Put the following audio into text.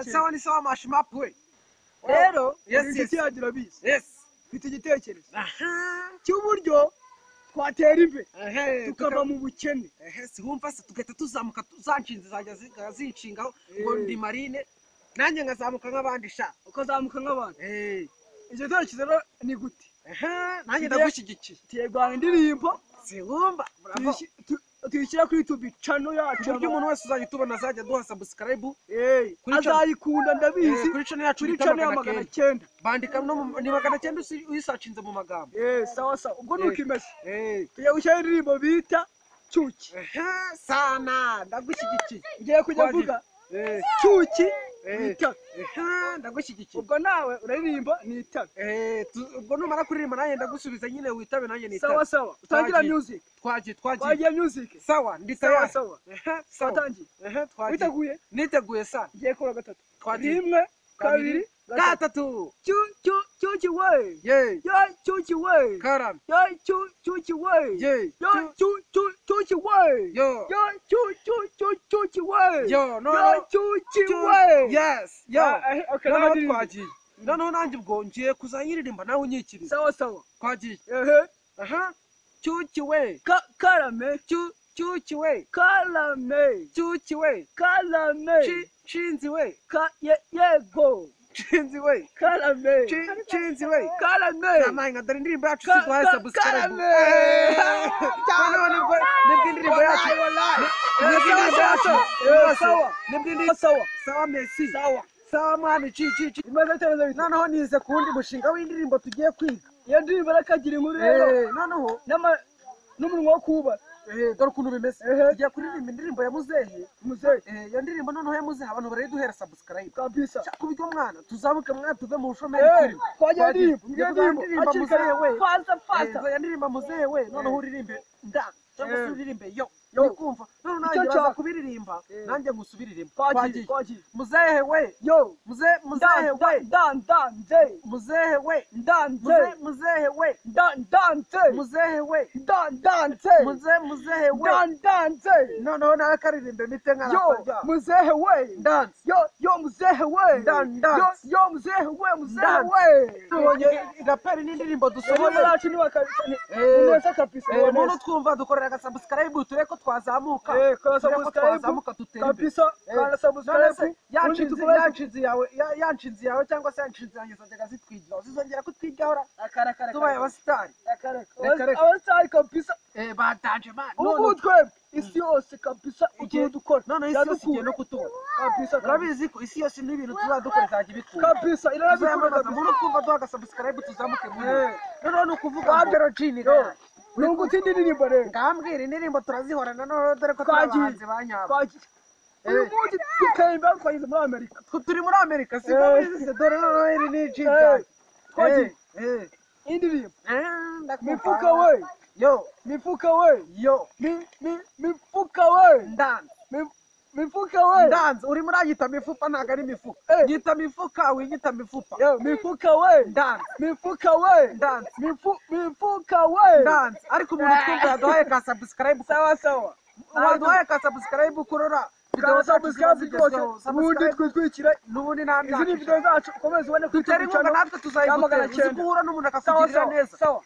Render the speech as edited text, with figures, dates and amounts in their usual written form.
sawa ni sawa mashimapu we rero yes inshuti yagira bizi yes mfite igitekerezo aha cy'uburyo twatera imbere tukava mu bukene sihumva se tugahita tuzamuka zanshinze zajya zinshingaho ngo ndi marine nanjye ngazamuka nk'abandi sha ukazamuka nk'abandi icyo cyerekezo rero ni gute nanjye ndagushyigikiye tuyegwana indirimbo sihumba tuyishyira kuri YouTube channel yacu uburyo umuntu wese uzajya tubona azajya duha subscribe azayikunda ndabizi kuri channel yacu kuri channel ya 900 bandika no ni 900 uyisacinze mu magambo sawa sawa ubwo nuko imeze tugiye gushyira indirimbo bita Cyuki sana ndagushyigikiye ngiye kujya vuga Cyuki nita ndagushyigikiye ubwo nawe uraririmba nitabe ubwo numara kuririmba nanjye ndagusubiza nyine witabe nanjye nitabe sawa sawa utangira music twagiye music sawa nditaya sawa tangiye witeguye niteguye sana ngiye kora gatatu twagiye rimwe kabiri gatatu Cyuki we Cyuki we karam Cyuki we Cyuki we Cyuki we Cyuki we yes okay twagiye noneho nanjye ubwo ngiye kuzanyiririmba nawe unyikiriza sawa twagiye Cyuki we karame Cyuki we karame Cyuki we karame Chinzi we yego Chinzi we karame Chinzi we karame namanga dare ndirimbo yacu sigwaye subscribe nibwo indirimbo yacu sawa Messi sawa mwana imeze cyane noneho nize kundi mushinga w'indirimbo tugiye kwiga iyo ndirimbo rakagira inkuru rero noneho n'umunwa wo kuba dore ukuntu bimeze tugiye kuririmba indirimbo ya muzehe iyo ndirimbo noneho ya muzehe abantu bari duhera subscribe kabisa kubyo mwana tuzamuke mwana tuve mu bushomeri turi twagiye ndirimbo muzehe we fasta ya ndirimbo muzehe we noneho uririmbe cyangwa se uririmbe yo kumva noneho nanjye baza kubiririmba nanjye ngusubiriremo twagiye muzehe we muzehe we muzehe we muzehe we muzehe we muzehe we noneho nawe karirimbe mite nk'arakajya muzehe we dance yo muzehe we dance yo muzehe we tubonye raperi n'indirimbo dusohoye yacu ni wakabisani neza kabisa umuntu twumva dukorera aga subscribe tureko twazamuka twazamuka tutera kabisa kana subscribe yanshinzi yawe cyangwa se yanshinzi yanjye zajyaga zitwigira zizongera kutwigaho tubaye abasitari abasitari kabisa batanje man ubu twebwe isi yose kabisa ugiye dukora none isi yose igiye no kutubona kabisa urabizi ko isi yose n'ibintu tuzadukora izajya ibikunda kabisa irabikunda umuntu twumva duha subscribe tuzamuke noneho ni ukuvuga Androgene nungu tindirimbo rero ngambwira indirimbo turazihorana noneho dore ko twagize banyabo uyu munsi tukemba twageze muri Amerika turi muri Amerika siko bize dore noneho iri ni jinta twagiye indirimbo mifuka we mifuka we mifuka we mifuka we dance uri muri agita mifupa ntago ari mifuka gita mifuka winyita mifupa mifuka we dance mifuka we dance mifuka we dance ariko umuntu twumva yaduhaye ka subscribe sawa waduhaye ka subscribe kurora video zacu zigezweho ubundi twitwikira n'ubundi namya izi ni video zacu komeza ubone kuri channel natwe tuzayigutera uziguhura n'umuntu akakugirira neza